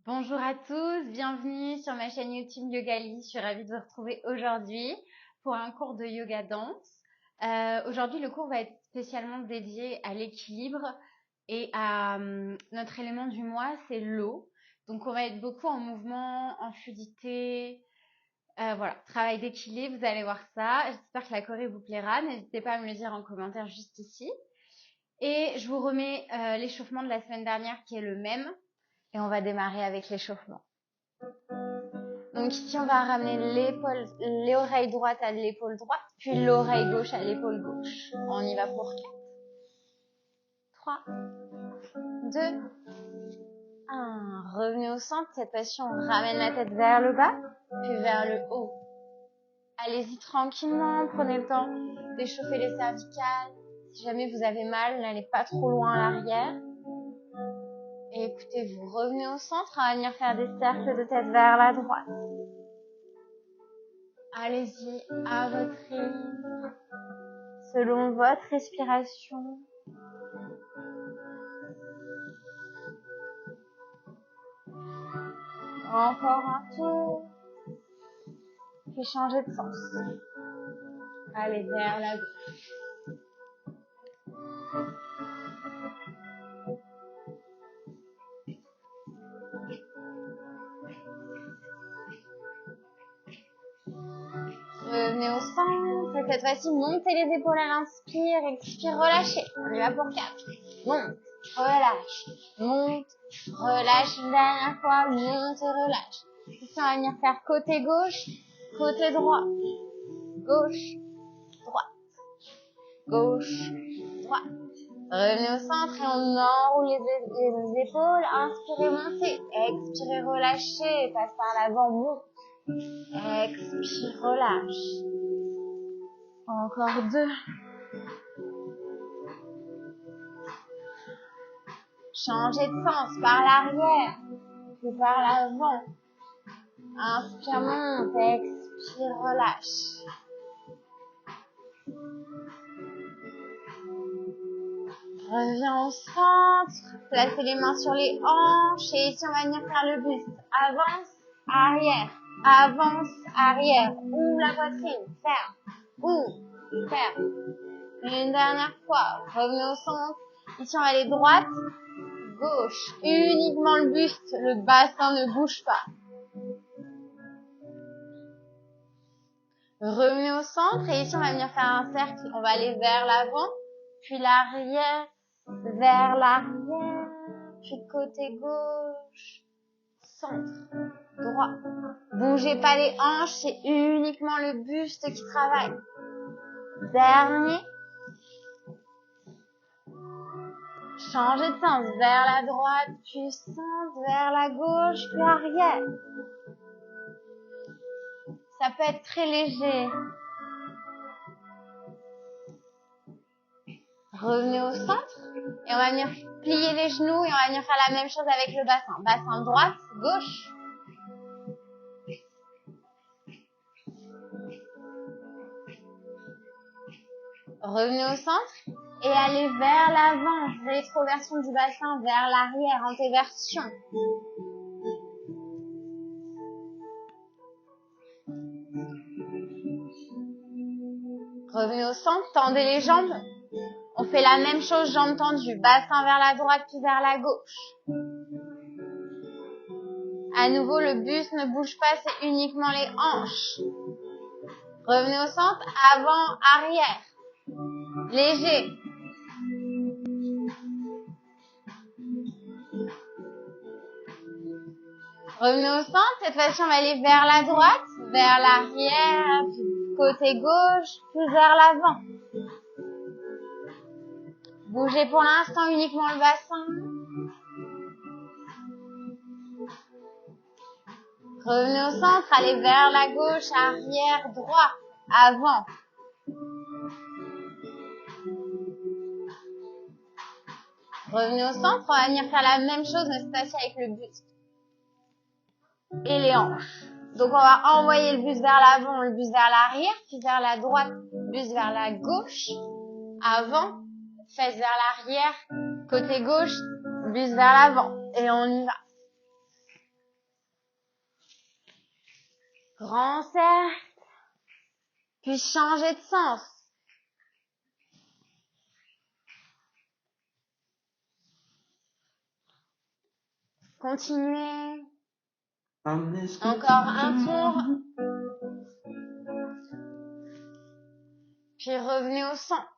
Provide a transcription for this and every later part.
Bonjour à tous, bienvenue sur ma chaîne YouTube Yogali. Je suis ravie de vous retrouver aujourd'hui pour un cours de yoga danse. Aujourd'hui, le cours va être spécialement dédié à l'équilibre et à notre élément du mois, c'est l'eau. Donc, on va être beaucoup en mouvement, en fluidité. Voilà, travail d'équilibre, vous allez voir ça. J'espère que la choré vous plaira. N'hésitez pas à me le dire en commentaire juste ici. Et je vous remets l'échauffement de la semaine dernière qui est le même. Et on va démarrer avec l'échauffement. Donc ici, on va ramener l'oreille droite à l'épaule droite, puis l'oreille gauche à l'épaule gauche. On y va pour 4, 3, 2, 1. Revenez au centre. Cette fois-ci, on ramène la tête vers le bas, puis vers le haut. Allez-y tranquillement, prenez le temps d'échauffer les cervicales. Si jamais vous avez mal, n'allez pas trop loin à l'arrière. Et écoutez, vous revenez au centre, on va venir faire des cercles de tête vers la droite. Allez-y à votre rythme, selon votre respiration. Encore un tour. Puis changer de sens. Allez vers la gauche. Revenez au centre. Et cette fois-ci, montez les épaules à l'inspire. Expire, relâchez. On y va pour 4. Monte, relâche. Monte, relâche. Une dernière fois. Monte et relâche. Ici, on va venir faire côté gauche, côté droit. Gauche, droite. Gauche, droite. Revenez au centre et on enroule les épaules. Inspirez, montez. Expirez, relâchez. Passe par l'avant, monte. Expire, relâche. Encore 2. Changez de sens par l'arrière, puis par l'avant. Inspire, monte. Expire, relâche. Reviens au centre. Placez les mains sur les hanches. Et ici, on va venir faire le buste. Avance, arrière. Avance, arrière. Ouvre la poitrine. Ferme. Ouvre. Ferme. Une dernière fois. Revenez au centre. Ici, on va aller droite, gauche. Uniquement le buste. Le bassin ne bouge pas. Revenez au centre. Et ici, on va venir faire un cercle. On va aller vers l'avant, puis l'arrière, vers l'arrière, puis côté gauche, centre, droit. Bougez pas les hanches, c'est uniquement le buste qui travaille. Dernier. Changez de sens, vers la droite, puis centre, vers la gauche, puis arrière. Ça peut être très léger. Revenez au centre et on va venir plier les genoux et on va venir faire la même chose avec le bassin. Bassin droite, gauche. Revenez au centre et allez vers l'avant. Rétroversion du bassin vers l'arrière, antéversion. Revenez au centre, tendez les jambes. On fait la même chose, jambes tendues. Bassin vers la droite puis vers la gauche. À nouveau, le buste ne bouge pas, c'est uniquement les hanches. Revenez au centre, avant, arrière. Léger. Revenez au centre, cette fois-ci on va aller vers la droite, vers l'arrière, puis côté gauche, puis vers l'avant. Bougez pour l'instant uniquement le bassin. Revenez au centre, allez vers la gauche, arrière, droit, avant. Revenez au centre, on va venir faire la même chose, mais cette fois-ci avec le buste et les hanches. Donc on va envoyer le buste vers l'avant, le buste vers l'arrière, puis vers la droite, buste vers la gauche, avant, fesses vers l'arrière, côté gauche, buste vers l'avant. Et on y va. Grand cercle. Puis changez de sens. Continuez. Encore un tour. Puis revenez au centre.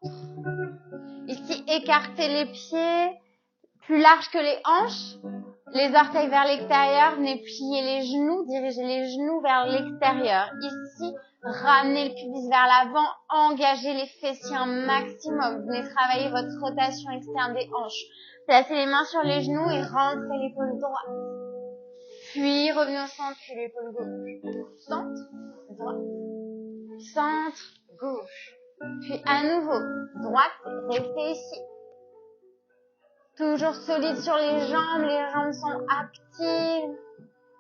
Ici, écartez les pieds plus larges que les hanches. Les orteils vers l'extérieur. Venez plier les genoux. Dirigez les genoux vers l'extérieur. Ici, ramenez le pubis vers l'avant. Engagez les fessiers un maximum. Venez travailler votre rotation externe des hanches. Placez les mains sur les genoux et rentrez l'épaule droite. Puis revenez au centre, puis l'épaule gauche. Centre, droite. Centre, gauche. Puis à nouveau, droite, restez ici. Toujours solide sur les jambes sont actives.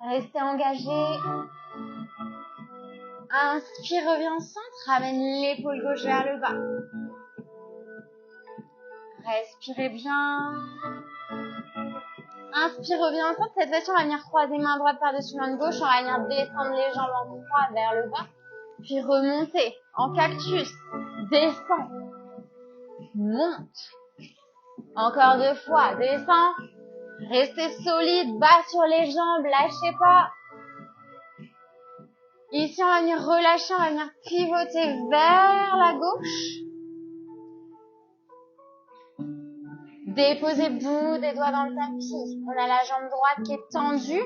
Restez engagés. Inspire, reviens au centre, ramène l'épaule gauche vers le bas. Respirez bien. Inspire, reviens au centre. Cette fois-ci, on va venir croiser main droite par-dessus main gauche. On va venir descendre les jambes en croix vers le bas. Puis remonter en cactus. Descends. Monte. Encore 2 fois. Descends. Restez solide. Bas sur les jambes. Lâchez pas. Ici, on va venir relâcher. On va venir pivoter vers la gauche. Déposez le bout des doigts dans le tapis. On a la jambe droite qui est tendue.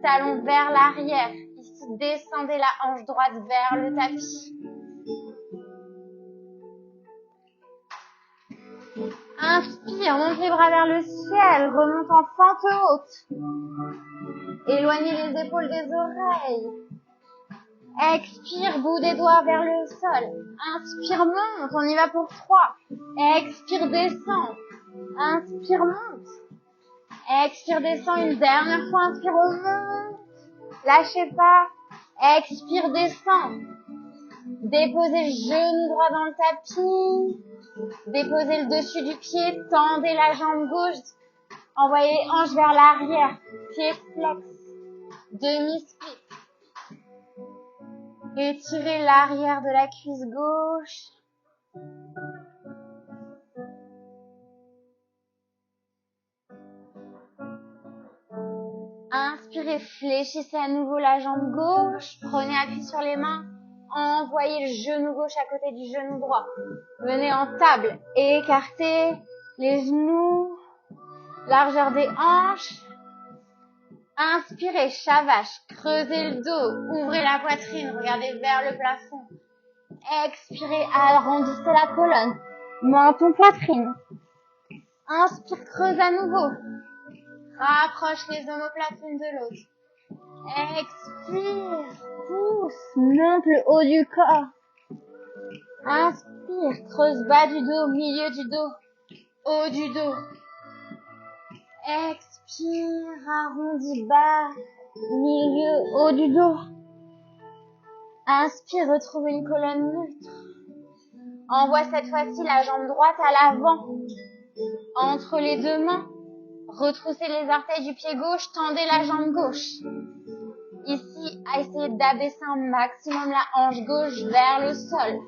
Talon vers l'arrière. Ici, descendez la hanche droite vers le tapis. Inspire, monte les bras vers le ciel. Remonte en fente haute. Éloignez les épaules des oreilles. Expire, bout des doigts vers le sol. Inspire, monte. On y va pour 3. Expire, descend. Inspire, monte. Expire, descend une dernière fois. Inspire, remonte. Lâchez pas. Expire, descend. Déposez le genou droit dans le tapis. Déposez le dessus du pied. Tendez la jambe gauche. Envoyez les hanches vers l'arrière. Pied flex. Demi-split. Étirez l'arrière de la cuisse gauche. Inspirez, fléchissez à nouveau la jambe gauche. Prenez appui sur les mains. Envoyez le genou gauche à côté du genou droit. Venez en table. Écartez les genoux. Largeur des hanches. Inspirez, chat vache. Creusez le dos. Ouvrez la poitrine. Regardez vers le plafond. Expirez, arrondissez la colonne. Menton, poitrine. Inspire, creuse à nouveau. Rapproche les omoplates l'une de l'autre. Expire, pousse, monte le haut du corps. Inspire, creuse bas du dos, milieu du dos, haut du dos. Expire, arrondis bas, milieu, haut du dos. Inspire, retrouve une colonne neutre. Envoie cette fois-ci la jambe droite à l'avant, entre les deux mains. Retroussez les orteils du pied gauche, tendez la jambe gauche. Ici, essayez d'abaisser un maximum la hanche gauche vers le sol.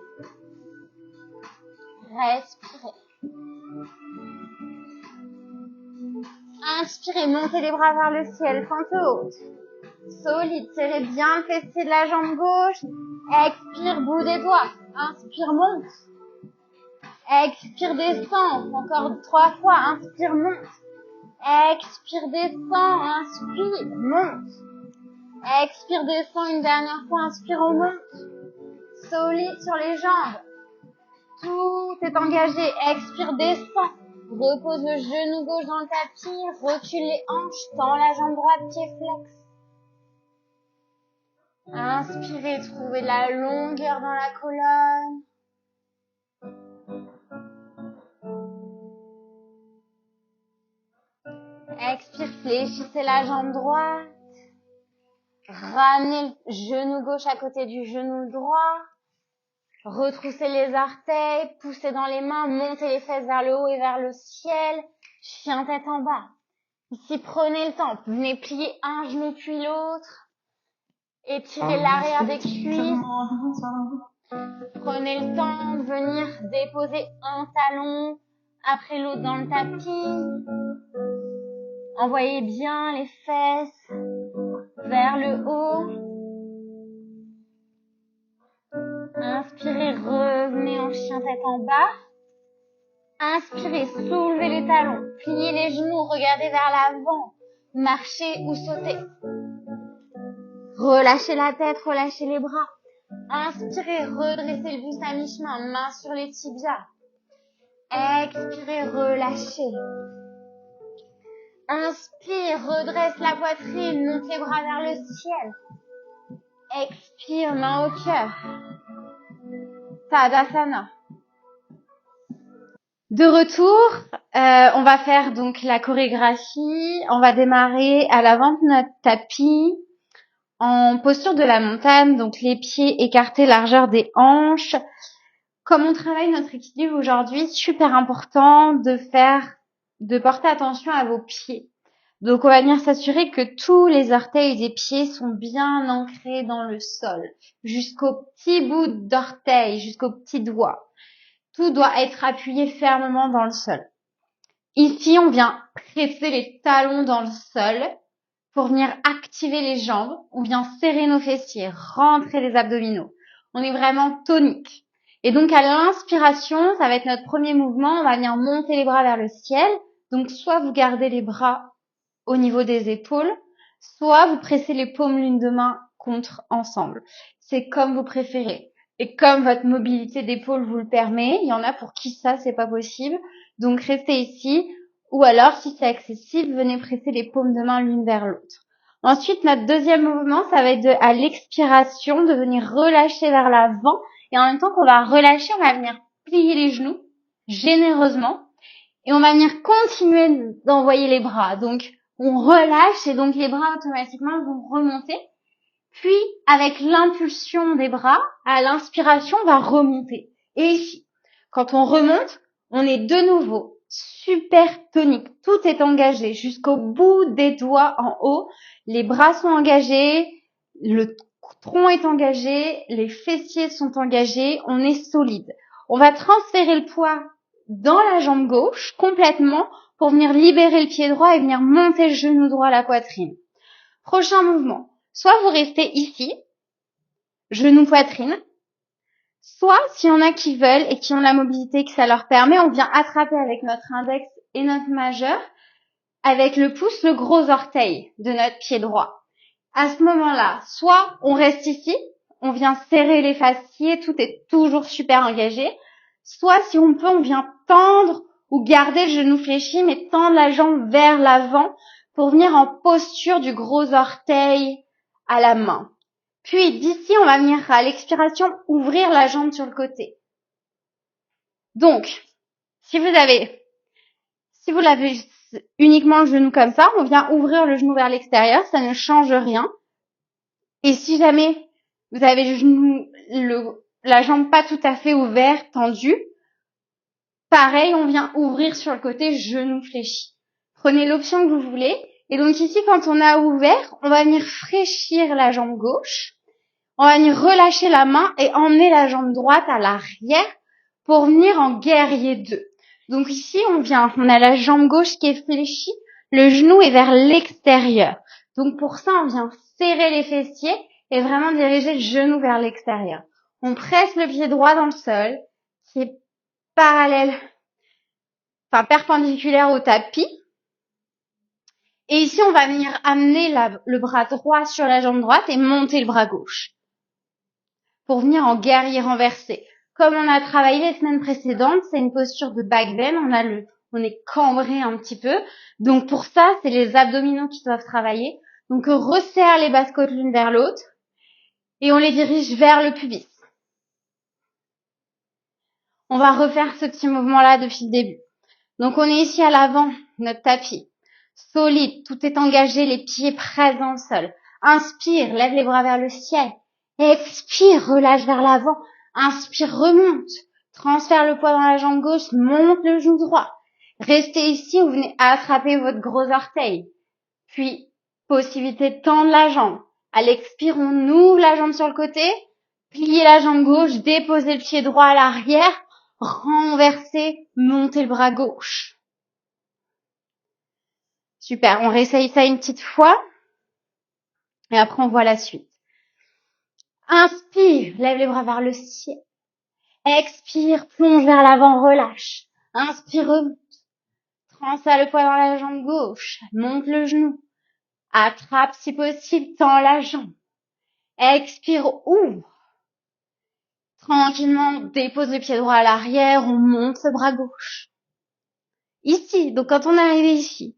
Respirez. Inspirez, montez les bras vers le ciel, fente haute. Solide, serrez bien le fessier de la jambe gauche. Expire, bout des doigts. Inspire, monte. Expire, descend. Encore 3 fois. Inspire, monte. Expire, descend. Inspire, monte. Expire, descend une dernière fois. Inspire, on monte. Solide sur les jambes. Tout est engagé. Expire, descend. Repose le genou gauche dans le tapis. Recule les hanches. Tends la jambe droite, pied flex. Inspirez, trouvez de la longueur dans la colonne. Expire, fléchissez la jambe droite. Ramenez le genou gauche à côté du genou droit. Retroussez les orteils, poussez dans les mains, montez les fesses vers le haut et vers le ciel. Chien tête en bas. Ici, prenez le temps. Venez plier un genou puis l'autre. Étirez l'arrière des cuisses. Prenez le temps de venir déposer un talon après l'autre dans le tapis. Envoyez bien les fesses vers le haut. Inspirez, revenez en chien tête en bas. Inspirez, soulevez les talons, pliez les genoux, regardez vers l'avant, marchez ou sautez. Relâchez la tête, relâchez les bras. Inspirez, redressez le buste à mi-chemin, main sur les tibias. Expirez, relâchez. Inspire, redresse la poitrine, monte les bras vers le ciel. Expire, main au cœur. Tadasana. De retour, on va faire donc la chorégraphie. On va démarrer à l'avant de notre tapis en posture de la montagne, donc les pieds écartés largeur des hanches. Comme on travaille notre équilibre aujourd'hui, super important de porter attention à vos pieds. Donc on va venir s'assurer que tous les orteils des pieds sont bien ancrés dans le sol, jusqu'au petit bout d'orteil, jusqu'au petit doigt. Tout doit être appuyé fermement dans le sol. Ici, on vient presser les talons dans le sol pour venir activer les jambes. On vient serrer nos fessiers, rentrer les abdominaux. On est vraiment tonique. Et donc, à l'inspiration, ça va être notre premier mouvement. On va venir monter les bras vers le ciel. Donc, soit vous gardez les bras au niveau des épaules, soit vous pressez les paumes l'une de main contre ensemble. C'est comme vous préférez. Et comme votre mobilité d'épaule vous le permet, il y en a pour qui ça, c'est pas possible. Donc, restez ici. Ou alors, si c'est accessible, venez presser les paumes de main l'une vers l'autre. Ensuite, notre deuxième mouvement, ça va être à l'expiration, de venir relâcher vers l'avant. Et en même temps qu'on va relâcher, on va venir plier les genoux généreusement. Et on va venir continuer d'envoyer les bras. Donc, on relâche et donc les bras automatiquement vont remonter. Puis, avec l'impulsion des bras, à l'inspiration, on va remonter. Et ici, quand on remonte, on est de nouveau super tonique. Tout est engagé jusqu'au bout des doigts en haut. Les bras sont engagés, le tronc est engagé, les fessiers sont engagés, on est solide. On va transférer le poids dans la jambe gauche complètement pour venir libérer le pied droit et venir monter le genou droit à la poitrine. Prochain mouvement. Soit vous restez ici, genou poitrine, soit s'il y en a qui veulent et qui ont la mobilité que ça leur permet, on vient attraper avec notre index et notre majeur, avec le pouce, le gros orteil de notre pied droit. À ce moment-là, soit on reste ici, on vient serrer les fessiers, tout est toujours super engagé, soit si on peut, on vient tendre ou garder le genou fléchi, mais tendre la jambe vers l'avant pour venir en posture du gros orteil à la main. Puis d'ici, on va venir à l'expiration ouvrir la jambe sur le côté. Donc, si vous l'avez uniquement le genou comme ça, on vient ouvrir le genou vers l'extérieur, ça ne change rien. Et si jamais vous avez le genou, la jambe pas tout à fait ouverte, tendue, pareil, on vient ouvrir sur le côté, genou fléchi. Prenez l'option que vous voulez. Et donc ici, quand on a ouvert, on va venir fléchir la jambe gauche. On va venir relâcher la main et emmener la jambe droite à l'arrière pour venir en guerrier 2. Donc ici, on a la jambe gauche qui est fléchie, le genou est vers l'extérieur. Donc pour ça, on vient serrer les fessiers et vraiment diriger le genou vers l'extérieur. On presse le pied droit dans le sol, qui est perpendiculaire au tapis. Et ici, on va venir amener le bras droit sur la jambe droite et monter le bras gauche pour venir en guerrier renversé. Comme on a travaillé les semaines précédentes, c'est une posture de back bend, on est cambré un petit peu. Donc pour ça, c'est les abdominaux qui doivent travailler. Donc on resserre les basses côtes l'une vers l'autre et on les dirige vers le pubis. On va refaire ce petit mouvement-là depuis le début. Donc on est ici à l'avant, notre tapis. Solide, tout est engagé, les pieds pressent dans le sol. Inspire, lève les bras vers le ciel. Expire, relâche vers l'avant. Inspire, remonte. Transfère le poids dans la jambe gauche, monte le genou droit. Restez ici, vous venez attraper votre gros orteil. Puis, possibilité de tendre la jambe. À l'expire, on ouvre la jambe sur le côté, pliez la jambe gauche, déposez le pied droit à l'arrière, renversez, montez le bras gauche. Super, on réessaye ça une petite fois et après on voit la suite. Inspire, lève les bras vers le ciel. Expire, plonge vers l'avant, relâche. Inspire, remonte. Transfère le poids dans la jambe gauche, monte le genou. Attrape si possible, tends la jambe. Expire, ouvre. Tranquillement, on dépose le pied droit à l'arrière, on monte le bras gauche. Ici, donc quand on est arrivé ici,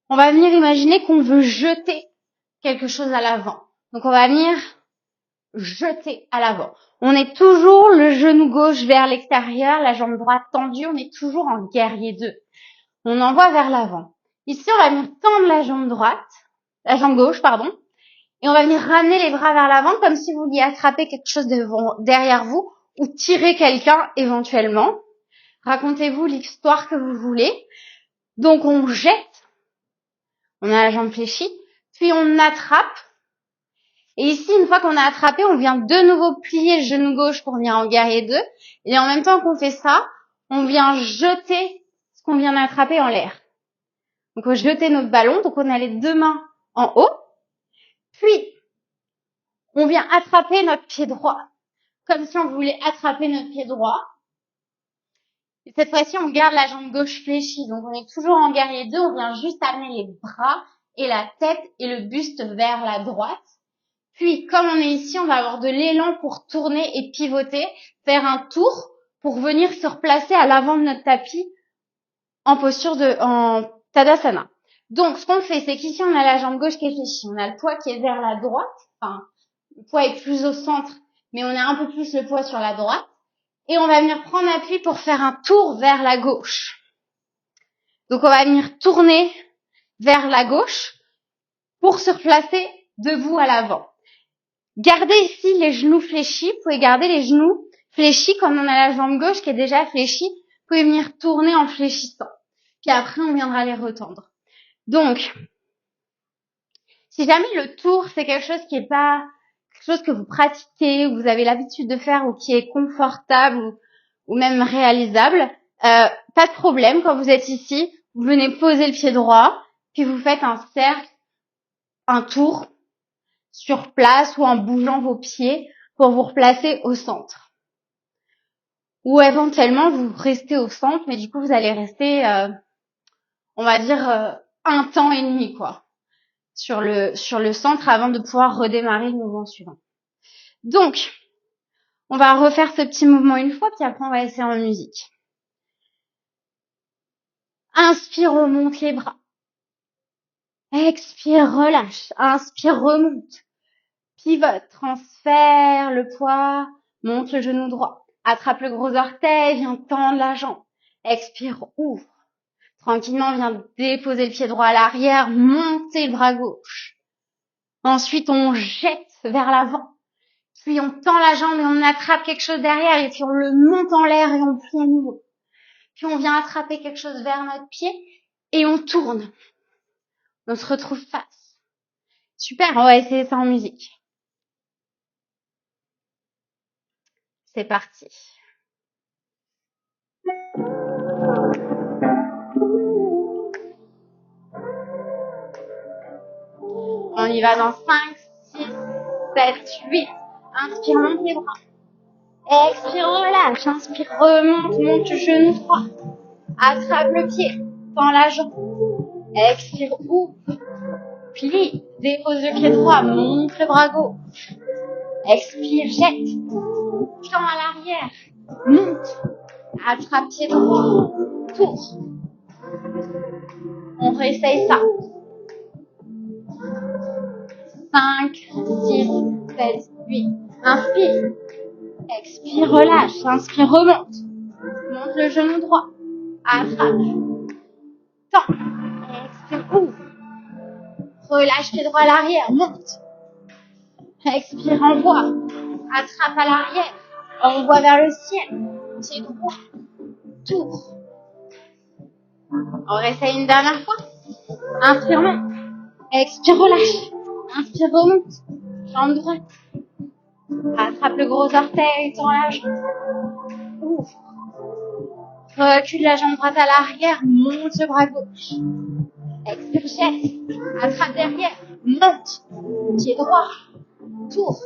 on va venir imaginer qu'on veut jeter quelque chose à l'avant. Donc on va venir jeter à l'avant. On est toujours le genou gauche vers l'extérieur, la jambe droite tendue, on est toujours en guerrier 2. On envoie vers l'avant. Ici, on va venir tendre la jambe gauche, et on va venir ramener les bras vers l'avant comme si vous vouliez attraper quelque chose derrière vous ou tirer quelqu'un éventuellement. Racontez-vous l'histoire que vous voulez. Donc, on jette. On a la jambe fléchie. Puis, on attrape. Et ici, une fois qu'on a attrapé, on vient de nouveau plier le genou gauche pour venir en guerrier 2. Et en même temps qu'on fait ça, on vient jeter ce qu'on vient d'attraper en l'air. Donc, on va jeter notre ballon. Donc, on a les deux mains en haut. Puis, on vient attraper notre pied droit. Comme si on voulait attraper notre pied droit. Et cette fois-ci, on garde la jambe gauche fléchie. Donc, on est toujours en guerrier 2. On vient juste amener les bras et la tête et le buste vers la droite. Puis, comme on est ici, on va avoir de l'élan pour tourner et pivoter, faire un tour pour venir se replacer à l'avant de notre tapis en Tadasana. Donc, ce qu'on fait, c'est qu'ici, on a la jambe gauche qui est fléchie. On a le poids qui est vers la droite. Enfin, le poids est plus au centre, mais on a un peu plus le poids sur la droite. Et on va venir prendre appui pour faire un tour vers la gauche. Donc, on va venir tourner vers la gauche pour se replacer debout à l'avant. Gardez ici les genoux fléchis. Vous pouvez garder les genoux fléchis comme on a la jambe gauche qui est déjà fléchie. Vous pouvez venir tourner en fléchissant. Puis après, on viendra les retendre. Donc, si jamais le tour, c'est quelque chose qui est pas quelque chose que vous pratiquez, ou vous avez l'habitude de faire, ou qui est confortable, ou même réalisable, pas de problème. Quand vous êtes ici, vous venez poser le pied droit, puis vous faites un cercle, un tour, sur place ou en bougeant vos pieds pour vous replacer au centre. Ou éventuellement, vous restez au centre, mais du coup, vous allez rester, on va dire, un temps et demi, quoi, sur le centre avant de pouvoir redémarrer le mouvement suivant. Donc, on va refaire ce petit mouvement une fois, puis après, on va essayer en musique. Inspire, on monte les bras. Expire, relâche. Inspire, remonte. Pivote, transfère le poids, monte le genou droit. Attrape le gros orteil, viens tendre la jambe. Expire, ouvre. Tranquillement, viens déposer le pied droit à l'arrière, monter le bras gauche. Ensuite, on jette vers l'avant. Puis on tend la jambe et on attrape quelque chose derrière et puis on le monte en l'air et on plie à nouveau. Puis on vient attraper quelque chose vers notre pied et on tourne. On se retrouve face. Super, on va essayer ça en musique. C'est parti. On y va dans 5, 6, 7, 8. Inspire, monte les bras. Expire, relâche. Inspire, remonte, monte le genou droit. Attrape le pied, tends la jambe. Expire, ouvre. Plie, dépose le pied droit, monte le bras gauche. Expire, jette. Tends à l'arrière. Monte. Attrape pied droit. Tour. On réessaye ça. 5, 6, 7, 8. Inspire. Expire, relâche. Inspire, remonte. Monte le genou droit. Attrape. Tends. Expire, ouvre. Relâche pied droit à l'arrière. Monte. Expire, envoie. Attrape à l'arrière. Envoie vers le ciel. Pied droit. Tour. On réessaye une dernière fois. Inspire, monte. Expire, relâche. Inspire, remonte. Jambe droite. Attrape le gros orteil, tends la jambe. Ouvre. Recule la jambe droite à l'arrière, monte le bras gauche. Expire, jette. Attrape derrière, monte. Pied droit. Tour.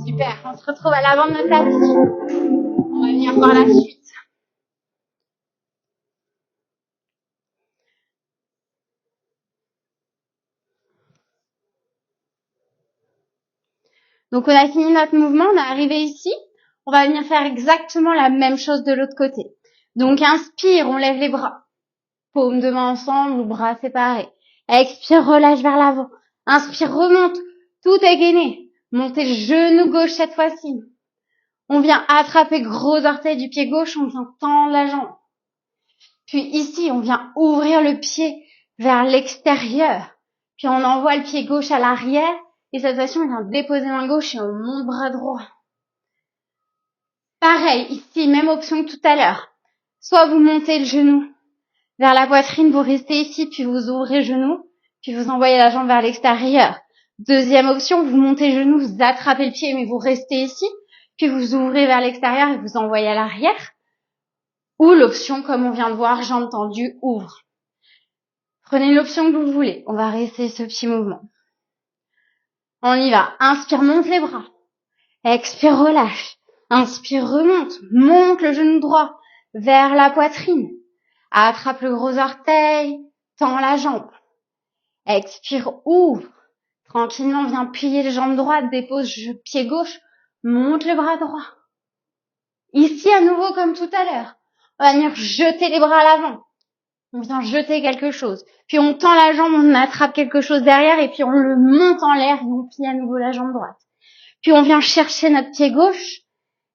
Super, on se retrouve à l'avant de notre tapis. On va venir voir la suite. Donc, on a fini notre mouvement, on est arrivé ici. On va venir faire exactement la même chose de l'autre côté. Donc, inspire, on lève les bras. Paumes de main ensemble ou bras séparés. Expire, relâche vers l'avant. Inspire, remonte. Tout est gainé. Montez le genou gauche cette fois-ci. On vient attraper gros orteil du pied gauche, on vient tendre la jambe. Puis ici, on vient ouvrir le pied vers l'extérieur. Puis on envoie le pied gauche à l'arrière. Et cette fois-ci, on vient déposer main gauche et on monte bras droit. Pareil, ici, même option que tout à l'heure. Soit vous montez le genou vers la poitrine, vous restez ici, puis vous ouvrez le genou, puis vous envoyez la jambe vers l'extérieur. Deuxième option, vous montez le genou, vous attrapez le pied, mais vous restez ici, puis vous ouvrez vers l'extérieur et vous envoyez à l'arrière. Ou l'option, comme on vient de voir, jambes tendues, ouvre. Prenez l'option que vous voulez. On va rester ce petit mouvement. On y va. Inspire, monte les bras. Expire, relâche. Inspire, remonte. Monte le genou droit vers la poitrine. Attrape le gros orteil. Tends la jambe. Expire, ouvre. Tranquillement, viens plier les jambes droites. Dépose le pied gauche. Monte le bras droit. Ici, à nouveau, comme tout à l'heure. On va venir jeter les bras à l'avant. On vient jeter quelque chose. Puis on tend la jambe, on attrape quelque chose derrière et puis on le monte en l'air et on plie à nouveau la jambe droite. Puis on vient chercher notre pied gauche,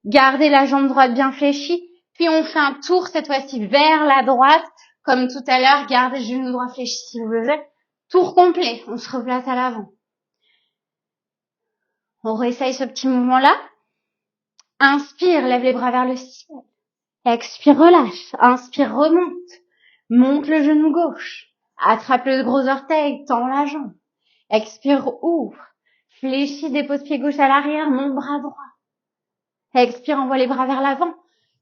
garder la jambe droite bien fléchie, puis on fait un tour cette fois-ci vers la droite, comme tout à l'heure, gardez le genou droit fléchi si vous le voulez. Tour complet, on se replace à l'avant. On réessaye ce petit mouvement-là. Inspire, lève les bras vers le ciel. Expire, relâche. Inspire, remonte. Monte le genou gauche. Attrape le gros orteil, tends la jambe. Expire, ouvre. Fléchis, dépose pied gauche à l'arrière, monte bras droit. Expire, envoie les bras vers l'avant,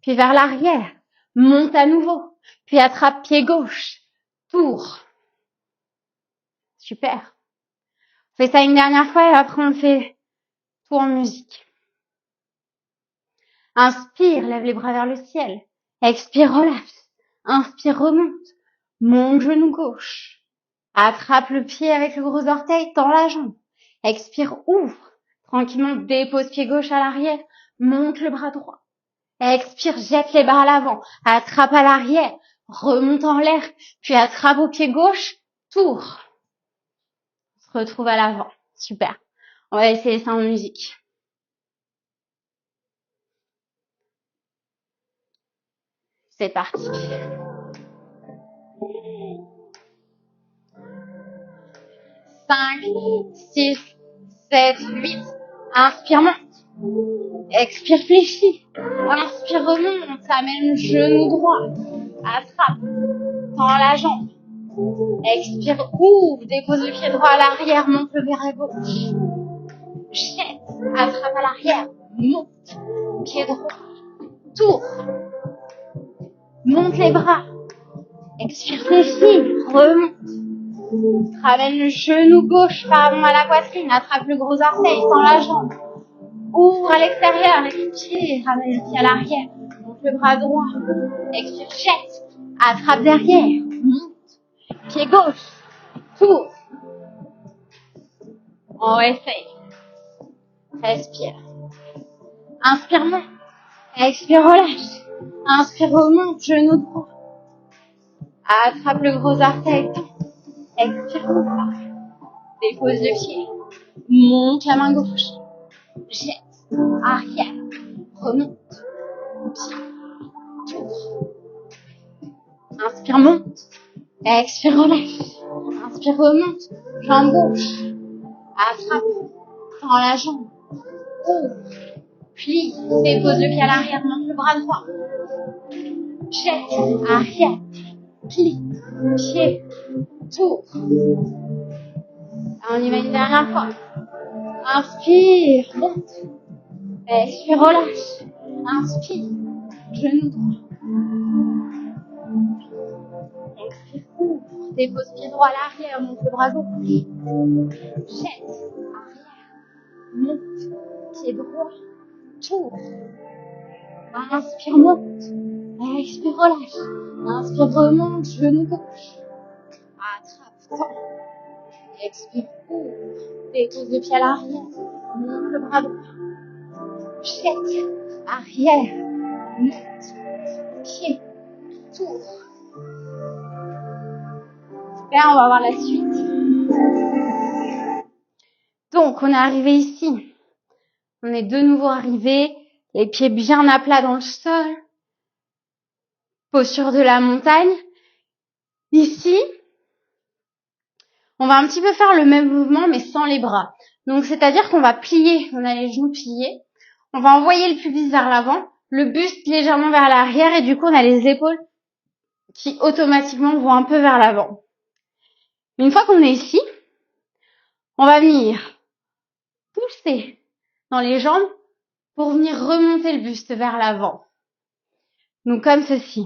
puis vers l'arrière. Monte à nouveau, puis attrape pied gauche. Tour. Super. On fait ça une dernière fois et après on le fait tout en musique. Inspire, lève les bras vers le ciel. Expire, relâche. Inspire, remonte. Monte genou gauche. Attrape le pied avec le gros orteil, tends la jambe. Expire, ouvre. Tranquillement, dépose pied gauche à l'arrière. Monte le bras droit. Expire, jette les bras à l'avant. Attrape à l'arrière. Remonte en l'air. Puis attrape au pied gauche. Tour. On se retrouve à l'avant. Super. On va essayer ça en musique. C'est parti. 5, 6, 7, 8. Inspire, monte. Expire, fléchis. Inspire, remonte. Amène le genou droit. Attrape. Tends la jambe. Expire, ouvre. Dépose le pied droit à l'arrière. Monte le vers à gauche. Jette. Attrape à l'arrière. Monte. Pied droit. Tour. Monte les bras. Expire, fléchis. Remonte. Ramène le genou gauche par avant à la poitrine. Attrape le gros orteil. Tends la jambe. Ouvre à l'extérieur les pieds. Ramène le pied à l'arrière. Monte le bras droit. Expire, jette. Attrape derrière. Monte. Pied gauche. Tour. On réessaye. Respire. Inspire, monte. Expire, relâche. Inspire, remonte. Genou droit. Attrape le gros orteil. Expire, ouvre. Dépose le pied. Monte la main gauche. Jette. Arrière. Remonte. Pied. Tour. Inspire, monte. Expire, relâche. Inspire, remonte. Jambe gauche. Attrape. Tends la jambe. Ouvre. Plie. Dépose le pied à l'arrière. Monte le bras droit. Jette. Arrière. Plie. Pied. Tour. On y va une dernière fois. Inspire, monte. Expire, relâche. Inspire, genou droit. Expire, ouvre. Dépose pied droit à l'arrière, monte le bras gauche. Jette, arrière, monte, pied droit, tourne. Inspire, monte. Expire, relâche. Inspire, remonte, genou gauche. Attrape, tends. Expire, ouvre. Dépose le pied à l'arrière. Monte le bras droit. Jette, arrière, monte, pied, tour. Super, on va voir la suite. Donc, on est arrivé ici. On est de nouveau arrivé. Les pieds bien à plat dans le sol. Posture de la montagne. Ici, on va un petit peu faire le même mouvement, mais sans les bras. Donc, c'est-à-dire qu'on va plier. On a les genoux pliés. On va envoyer le pubis vers l'avant. Le buste légèrement vers l'arrière. Et du coup, on a les épaules qui automatiquement vont un peu vers l'avant. Une fois qu'on est ici, on va venir pousser dans les jambes pour venir remonter le buste vers l'avant. Donc comme ceci.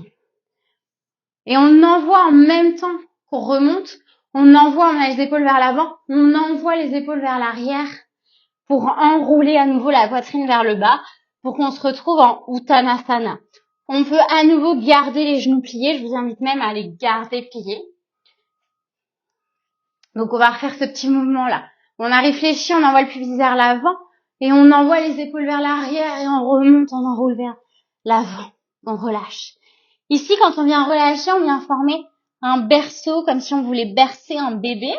Et on envoie en même temps qu'on remonte, on a les épaules vers l'avant, on envoie les épaules vers l'arrière pour enrouler à nouveau la poitrine vers le bas pour qu'on se retrouve en Uttanasana. On peut à nouveau garder les genoux pliés, je vous invite même à les garder pliés. Donc on va refaire ce petit mouvement-là. On a réfléchi, on envoie le pubis vers l'avant et on envoie les épaules vers l'arrière et on remonte, on enroule vers l'avant. On relâche. Ici, quand on vient relâcher, on vient former un berceau, comme si on voulait bercer un bébé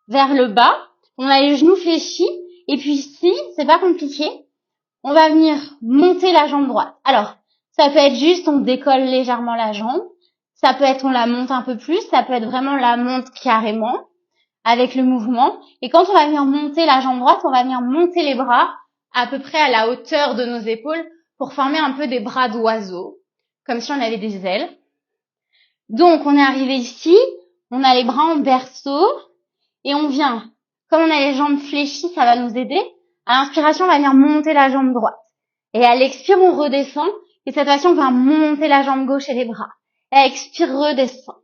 vers le bas. On a les genoux fléchis. Et puis ici, c'est pas compliqué. On va venir monter la jambe droite. Alors, ça peut être juste, on décolle légèrement la jambe. Ça peut être, on la monte un peu plus. Ça peut être vraiment la monte carrément avec le mouvement. Et quand on va venir monter la jambe droite, on va venir monter les bras à peu près à la hauteur de nos épaules pour former un peu des bras d'oiseau, comme si on avait des ailes. Donc, on est arrivé ici, on a les bras en berceau et on vient, comme on a les jambes fléchies, ça va nous aider. À l'inspiration, on va venir monter la jambe droite. Et à l'expire, on redescend. Et cette fois-ci, on va monter la jambe gauche et les bras. Et à l'expire, redescend.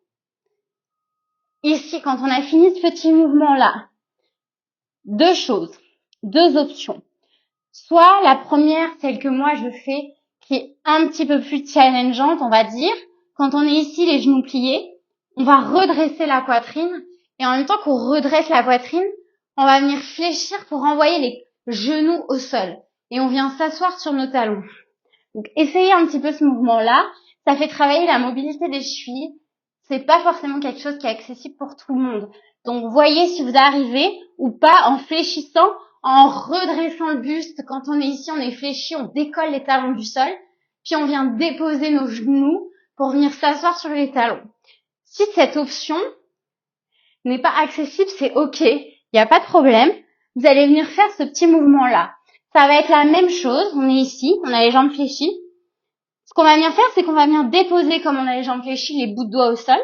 Ici, quand on a fini ce petit mouvement-là, deux choses, deux options. Soit la première, celle que moi je fais, qui est un petit peu plus challengeante, on va dire. Quand on est ici, les genoux pliés, on va redresser la poitrine. Et en même temps qu'on redresse la poitrine, on va venir fléchir pour envoyer les genoux au sol. Et on vient s'asseoir sur nos talons. Donc, essayez un petit peu ce mouvement-là. Ça fait travailler la mobilité des chevilles. C'est pas forcément quelque chose qui est accessible pour tout le monde. Donc, voyez si vous arrivez ou pas en fléchissant, en redressant le buste. Quand on est ici, on est fléchi, on décolle les talons du sol. Puis, on vient déposer nos genoux pour venir s'asseoir sur les talons. Si cette option n'est pas accessible, c'est OK. Il n'y a pas de problème. Vous allez venir faire ce petit mouvement-là. Ça va être la même chose. On est ici, on a les jambes fléchies. Ce qu'on va venir faire, c'est qu'on va venir déposer, comme on a les jambes fléchies, les bouts de doigts au sol.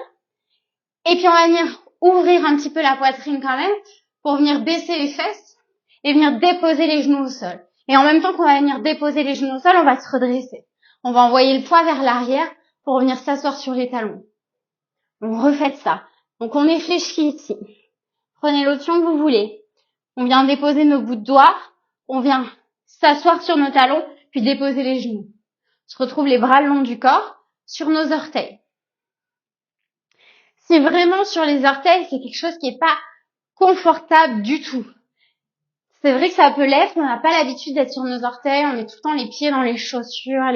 Et puis, on va venir ouvrir un petit peu la poitrine quand même pour venir baisser les fesses et venir déposer les genoux au sol. Et en même temps qu'on va venir déposer les genoux au sol, on va se redresser. On va envoyer le poids vers l'arrière pour venir s'asseoir sur les talons. On refait ça. Donc, on est fléchi ici. Prenez l'option que vous voulez. On vient déposer nos bouts de doigts. On vient s'asseoir sur nos talons, puis déposer les genoux. On se retrouve les bras le long du corps, sur nos orteils. Si vraiment sur les orteils, c'est quelque chose qui n'est pas confortable du tout. C'est vrai que ça peut l'être, mais on n'a pas l'habitude d'être sur nos orteils. On est tout le temps les pieds dans les chaussures,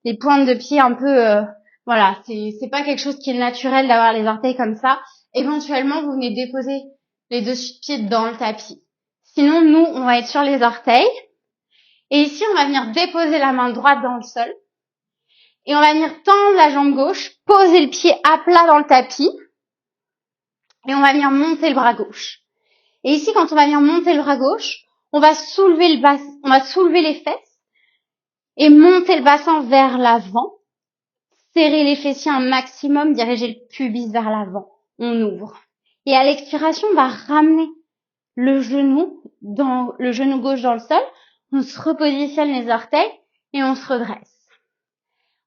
les pointes de pied un peu... voilà, c'est pas quelque chose qui est naturel d'avoir les orteils comme ça. Éventuellement, vous venez déposer les deux pieds dans le tapis. Sinon, nous, on va être sur les orteils. Et ici, on va venir déposer la main droite dans le sol. Et on va venir tendre la jambe gauche, poser le pied à plat dans le tapis. Et on va venir monter le bras gauche. Et ici, quand on va venir monter le bras gauche, on va soulever les fesses et monter le bassin vers l'avant. Serrer les fessiers un maximum, diriger le pubis vers l'avant. On ouvre. Et à l'expiration, on va ramener le genou gauche dans le sol. On se repositionne les orteils et on se redresse.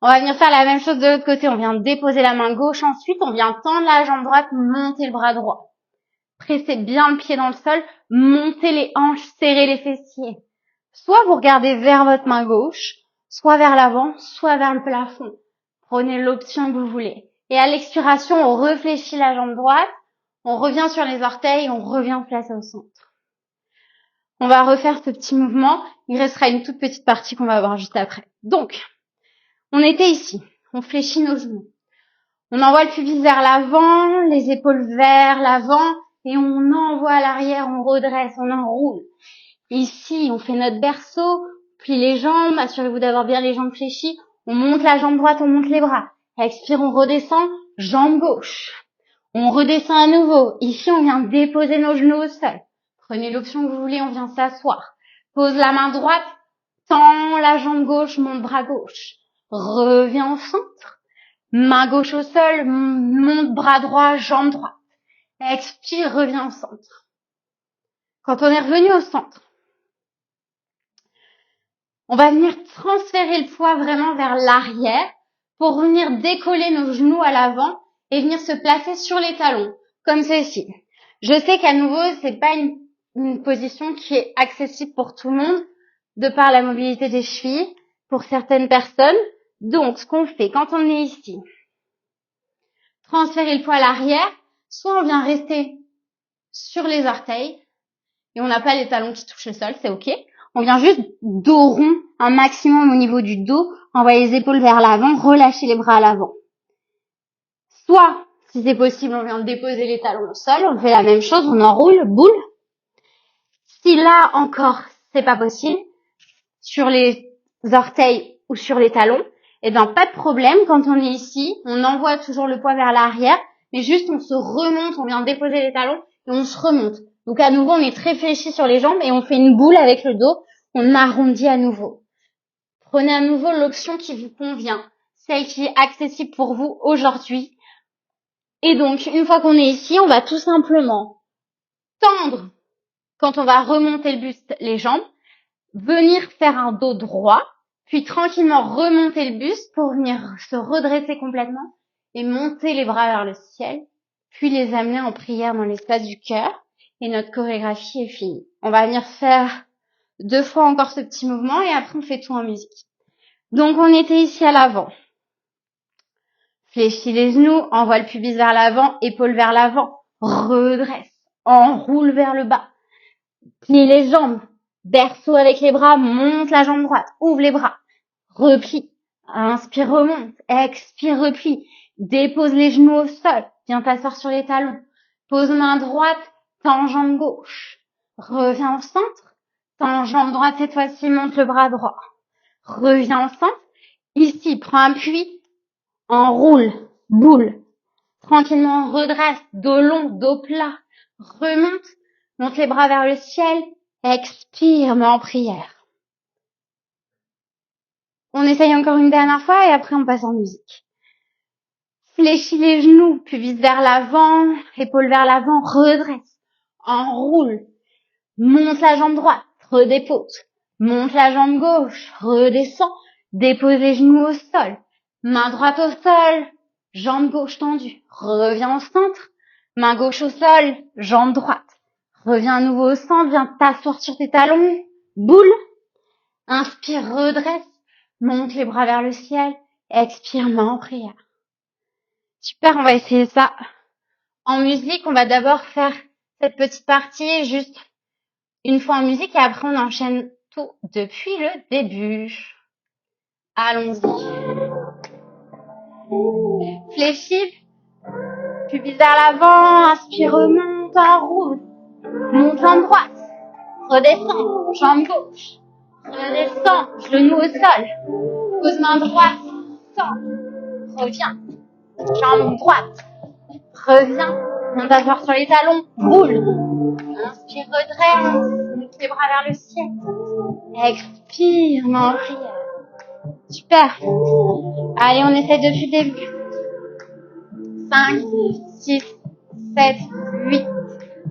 On va venir faire la même chose de l'autre côté. On vient déposer la main gauche. Ensuite, on vient tendre la jambe droite, monter le bras droit. Pressez bien le pied dans le sol, montez les hanches, serrez les fessiers. Soit vous regardez vers votre main gauche, soit vers l'avant, soit vers le plafond. Prenez l'option que vous voulez. Et à l'expiration, on réfléchit la jambe droite, on revient sur les orteils, on revient placer au centre. On va refaire ce petit mouvement. Il restera une toute petite partie qu'on va voir juste après. Donc, on était ici. On fléchit nos genoux. On envoie le pubis vers l'avant, les épaules vers l'avant, et on envoie à l'arrière, on redresse, on enroule. Ici, on fait notre berceau, plie les jambes, assurez-vous d'avoir bien les jambes fléchies. On monte la jambe droite, on monte les bras. Expire, on redescend, jambe gauche. On redescend à nouveau. Ici, on vient déposer nos genoux au sol. Prenez l'option que vous voulez, on vient s'asseoir. Pose la main droite, tend la jambe gauche, monte bras gauche. Reviens au centre. Main gauche au sol, monte bras droit, jambe droite. Expire, reviens au centre. Quand on est revenu au centre, on va venir transférer le poids vraiment vers l'arrière pour venir décoller nos genoux à l'avant et venir se placer sur les talons, comme ceci. Je sais qu'à nouveau, c'est pas une position qui est accessible pour tout le monde, de par la mobilité des chevilles, pour certaines personnes. Donc, ce qu'on fait quand on est ici, transférer le poids à l'arrière, soit on vient rester sur les orteils, et on n'a pas les talons qui touchent le sol, c'est ok. On vient juste dos rond, un maximum au niveau du dos, envoyer les épaules vers l'avant, relâcher les bras à l'avant. Soit, si c'est possible, on vient déposer les talons au sol, on fait la même chose, on enroule, boule. Si là encore, c'est pas possible, sur les orteils ou sur les talons, eh ben pas de problème, quand on est ici, on envoie toujours le poids vers l'arrière, mais juste on se remonte, on vient déposer les talons et on se remonte. Donc à nouveau, on est très fléchi sur les jambes et on fait une boule avec le dos, on arrondit à nouveau. Prenez à nouveau l'option qui vous convient, celle qui est accessible pour vous aujourd'hui. Et donc, une fois qu'on est ici, on va tout simplement tendre, quand on va remonter le buste, les jambes, venir faire un dos droit, puis tranquillement remonter le buste pour venir se redresser complètement et monter les bras vers le ciel, puis les amener en prière dans l'espace du cœur. Et notre chorégraphie est finie. On va venir faire 2 fois encore ce petit mouvement et après on fait tout en musique. Donc on était ici à l'avant. Fléchis les genoux, envoie le pubis vers l'avant, épaules vers l'avant, redresse, enroule vers le bas. Plie les jambes, berceau avec les bras, monte la jambe droite, ouvre les bras, replie, inspire, remonte, expire, replie, dépose les genoux au sol, viens t'asseoir sur les talons, pose main droite, tends jambe gauche, reviens au centre, tends jambe droite cette fois-ci, monte le bras droit, reviens au centre, ici, prends appui, enroule, boule, tranquillement redresse, dos long, dos plat, remonte, monte les bras vers le ciel, expire, mais en prière. On essaye encore une dernière fois et après on passe en musique. Fléchis les genoux, pubis vers l'avant, épaules vers l'avant, redresse, enroule, monte la jambe droite, redépose, monte la jambe gauche, redescend, dépose les genoux au sol, main droite au sol, jambe gauche tendue, reviens au centre, main gauche au sol, jambe droite, reviens à nouveau au centre, viens t'asseoir sur tes talons, boule, inspire, redresse, monte les bras vers le ciel, expire, main en prière. Super, on va essayer ça en musique. On va d'abord faire cette petite partie juste une fois en musique et après on enchaîne tout depuis le début. Allons-y. Fléchis, pubis vers l'avant, inspire, remonte, enroule, monte en droite, redescend, jambe gauche, redescend, genou au sol, pose main droite, tend, reviens, jambe droite, reviens, monte t'asseoir sur les talons, roule, inspire, redresse, monte les bras vers le ciel, expire, main en prière. Super. Allez, on essaie depuis le début. 5, 6, 7, 8,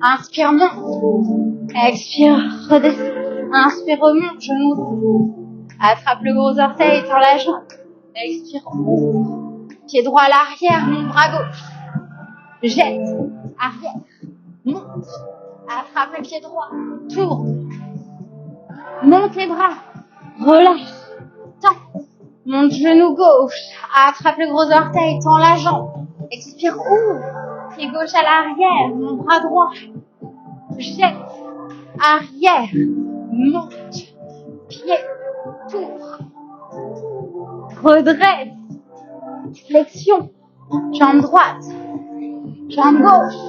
Inspire, monte. Expire, redescends. Inspire, remonte, genou. Attrape le gros orteil, tends la jambe. Expire, ouvre. Pied droit à l'arrière, mon bras gauche. Jette, arrière, monte. Attrape le pied droit, tourne. Monte les bras, relâche, tends. Monte genou gauche, attrape le gros orteil, tends la jambe. Expire, ouvre. Pied gauche à l'arrière, mon bras droit. Jette, arrière, monte. Pied, tour. Redresse, flexion. Jambe droite, jambe gauche.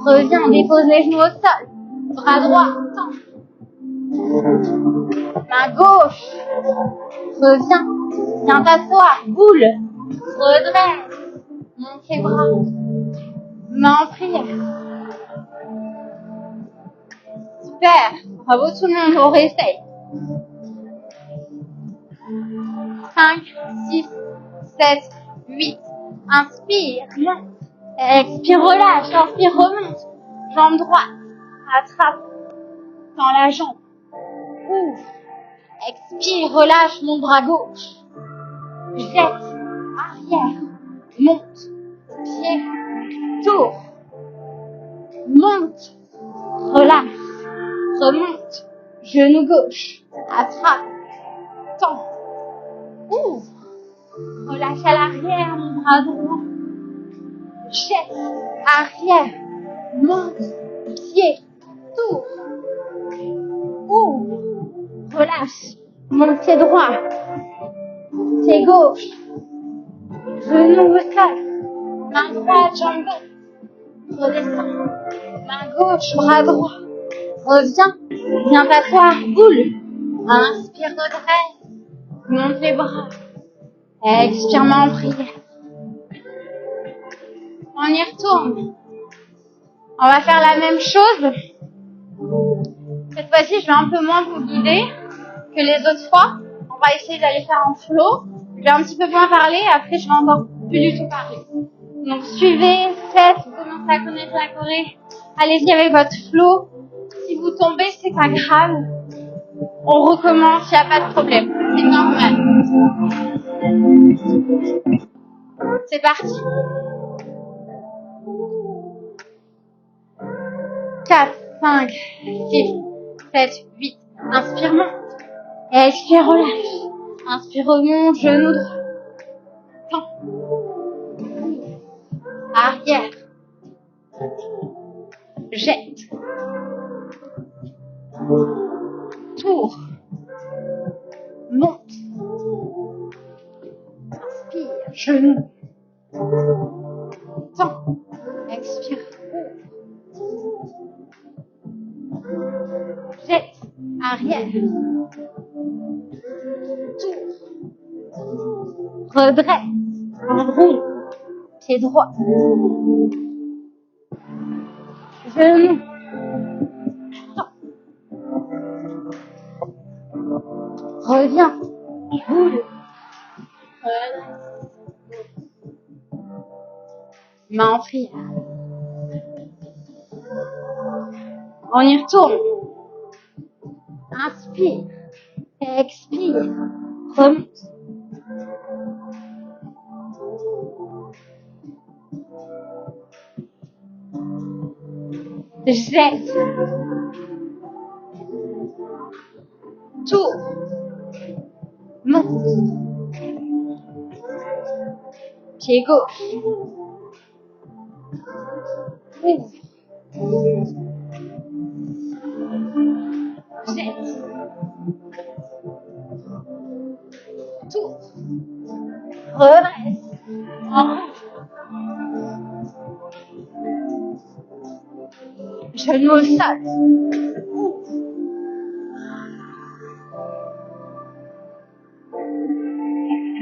Reviens, dépose les genoux au sol. Bras droit, tends. Main gauche. Reviens. Viens t'asseoir. Boule. Redresse. Monte les bras. Main en prière. Super. Bravo tout le monde. On réessaye. 5, 6, 7, 8. Inspire. Monte. Expire, relâche. Inspire, remonte. Jambe droite. Attrape. Tends la jambe. Ouvre. Expire, relâche mon bras gauche. Jette, arrière, monte, pied, tour. Monte, relâche, remonte, genou gauche, attrape, tends, ouvre. Relâche à l'arrière mon bras droit. Jette, arrière, monte, pied, tour. Ouvre, relâche, mon pied droit. Pied gauche, genou au sol, main droite, jambe gauche, redescends, main gauche, bras droit, reviens, viens t'asseoir, boule, inspire, redresse, monte les bras, expire, main en prière, on y retourne, on va faire la même chose, cette fois-ci je vais un peu moins vous guider que les autres fois, on va essayer d'aller faire en flow. Je vais un petit peu moins parler, après je vais encore plus du tout parler. Donc suivez, faites, vous commencez à connaître la Corée. Allez-y avec votre flow. Si vous tombez, c'est pas grave. On recommence, il n'y a pas de problème. C'est normal. C'est parti. 4, 5, 6, 7, 8. Inspire, monte. Expire, relâche. Inspire, remonte, genou droit. Tends. Arrière. Jette. Tour. Monte. Inspire. Genou. Tends. Expire. Jette. Arrière. Tour. Redresse. Enroule. Pied droit. Genou. Reviens. Boule. Main en prière. On y retourne. Inspire. Expire. Remonte. Jette. Tour. Monte. Pied gauche. Ouvre. Jette. Tour. Redresse. Genou au sol.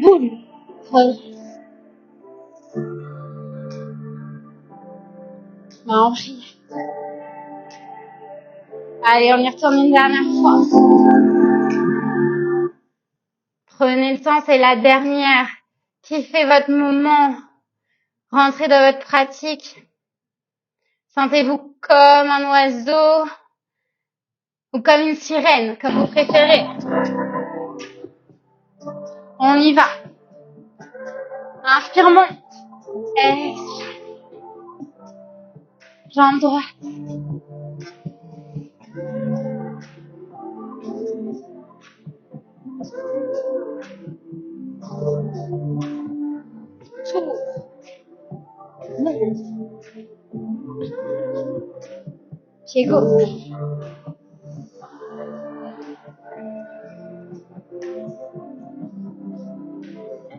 Boule. Redresse. Main en prière. Allez, on y retourne une dernière fois. Prenez le temps, c'est la dernière. Kiffez votre moment. Rentrez dans votre pratique. Sentez-vous comme un oiseau ou comme une sirène, comme vous préférez. On y va. Inspire, monte. Expire. Jambe droite. Tour. Monte. Pied gauche.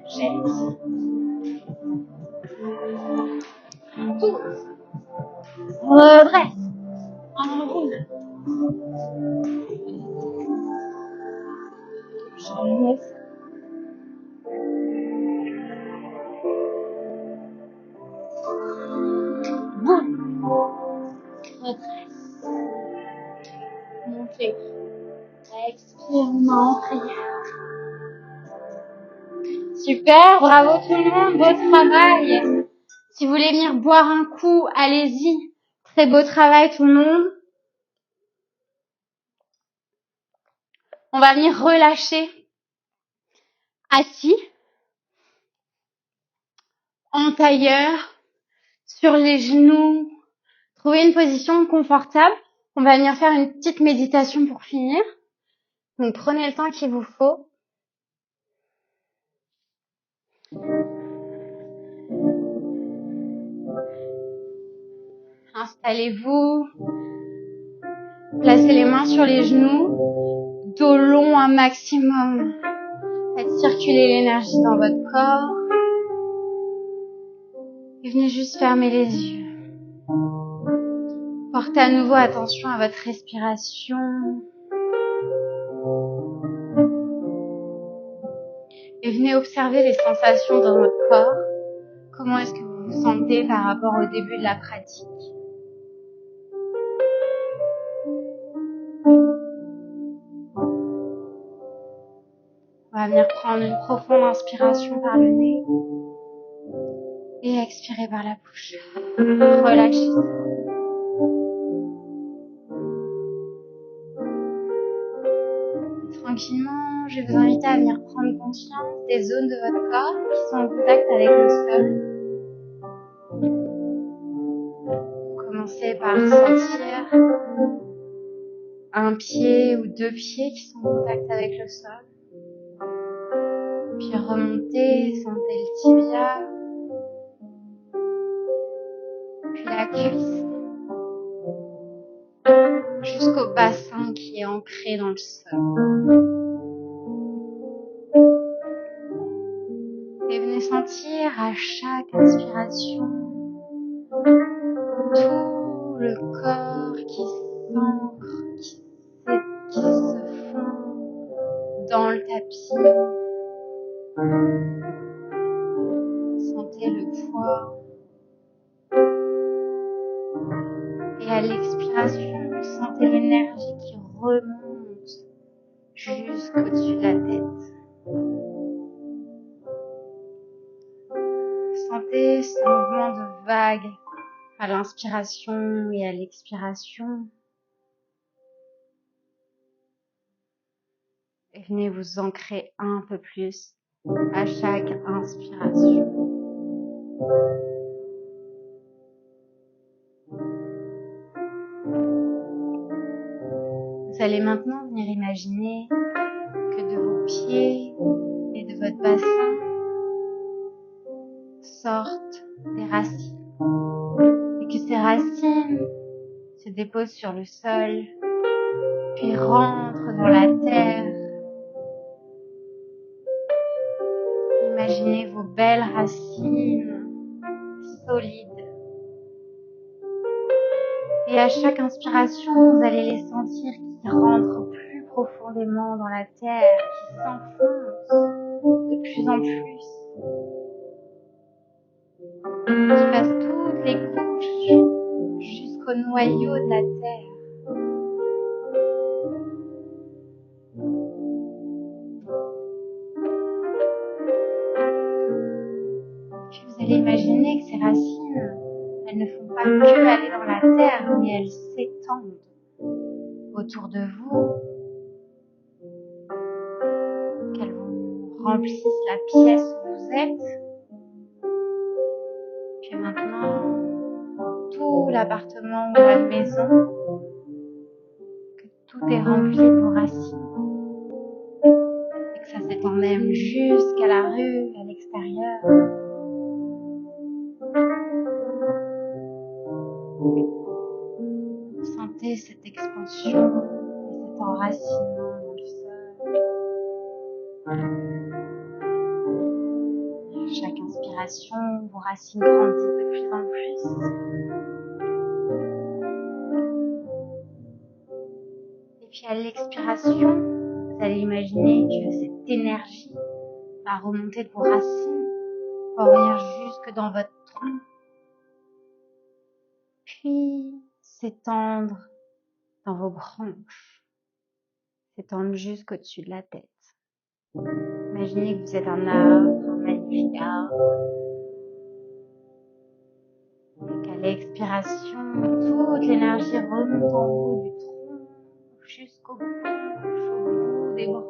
Jette. Tour. Redresse. Enroule. Jette. Boule. Redresse. Montez. Expire, main en prière. Super, bravo tout le monde, beau travail. Si vous voulez venir boire un coup, allez-y. Très beau travail tout le monde. On va venir relâcher. Assis. En tailleur. Sur les genoux. Trouvez une position confortable. On va venir faire une petite méditation pour finir. Donc prenez le temps qu'il vous faut. Installez-vous. Placez les mains sur les genoux. Dos long un maximum. Faites circuler l'énergie dans votre corps. Et venez juste fermer les yeux. Portez à nouveau attention à votre respiration. Et venez observer les sensations dans votre corps. Comment est-ce que vous vous sentez par rapport au début de la pratique? On va venir prendre une profonde inspiration par le nez et expirer par la bouche. Relâchez. Tranquillement, je vais vous inviter à venir prendre conscience des zones de votre corps qui sont en contact avec le sol. Commencez par sentir un pied ou deux pieds qui sont en contact avec le sol. Puis remontez, sentez le tibia, puis la cuisse, jusqu'au bassin qui est ancré dans le sol. Et venez sentir à chaque inspiration tout le corps qui s'ancre, qui se fond dans le tapis. Sentez le poids. Et à l'expiration, sentez l'énergie qui remonte jusqu'au-dessus de la tête. Sentez ce mouvement de vague à l'inspiration et à l'expiration. Et venez vous ancrer un peu plus à chaque inspiration. Vous allez maintenant venir imaginer que de vos pieds et de votre bassin sortent des racines. Et que ces racines se déposent sur le sol, puis rentrent dans la terre. Imaginez vos belles racines solides. Et à chaque inspiration, vous allez les sentir qui rentrent plus profondément dans la terre, qui s'enfoncent de plus en plus, qui passent toutes les couches jusqu'au noyau de la terre. Puis vous allez imaginer que ces racines, elles ne font pas que aller dans la terre, et elles s'étendent autour de vous, qu'elles vous remplissent la pièce où vous êtes. Puis maintenant, tout l'appartement ou la maison, que tout est rempli de vos racines et que ça s'étend même jusqu'à la rue, à l'extérieur. Vous sentez cette expansion et cet enracinement dans le sol. À chaque inspiration, vos racines grandissent de plus en plus. Et puis à l'expiration, vous allez imaginer que cette énergie va remonter de vos racines pour venir jusque dans votre tronc, puis s'étendre dans vos branches, s'étendre jusqu'au-dessus de la tête. Imaginez que vous êtes un arbre, un magnifique arbre, et qu'à l'expiration, toute l'énergie remonte en haut du tronc jusqu'au bout des branches.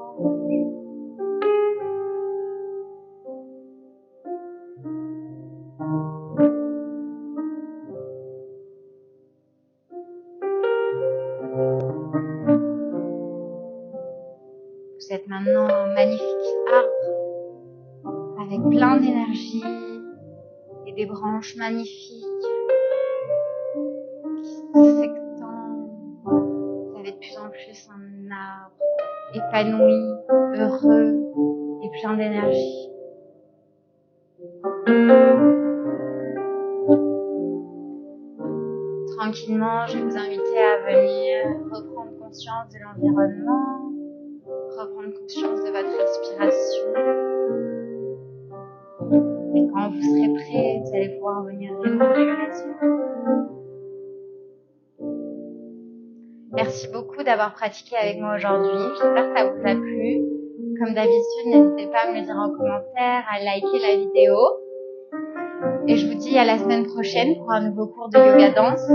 Vous êtes maintenant un magnifique arbre avec plein d'énergie et des branches magnifiques qui s'étendent. Vous avez de plus en plus un arbre épanoui, heureux et plein d'énergie. Tranquillement, je vais vous inviter à venir reprendre conscience de l'environnement, reprendre conscience de votre respiration. Et quand vous serez prêt, vous allez pouvoir venir réouvrir les yeux. Merci beaucoup d'avoir pratiqué avec moi aujourd'hui. J'espère que ça vous a plu. Comme d'habitude, n'hésitez pas à me le dire en commentaire, à liker la vidéo. Et je vous dis à la semaine prochaine pour un nouveau cours de yoga danse.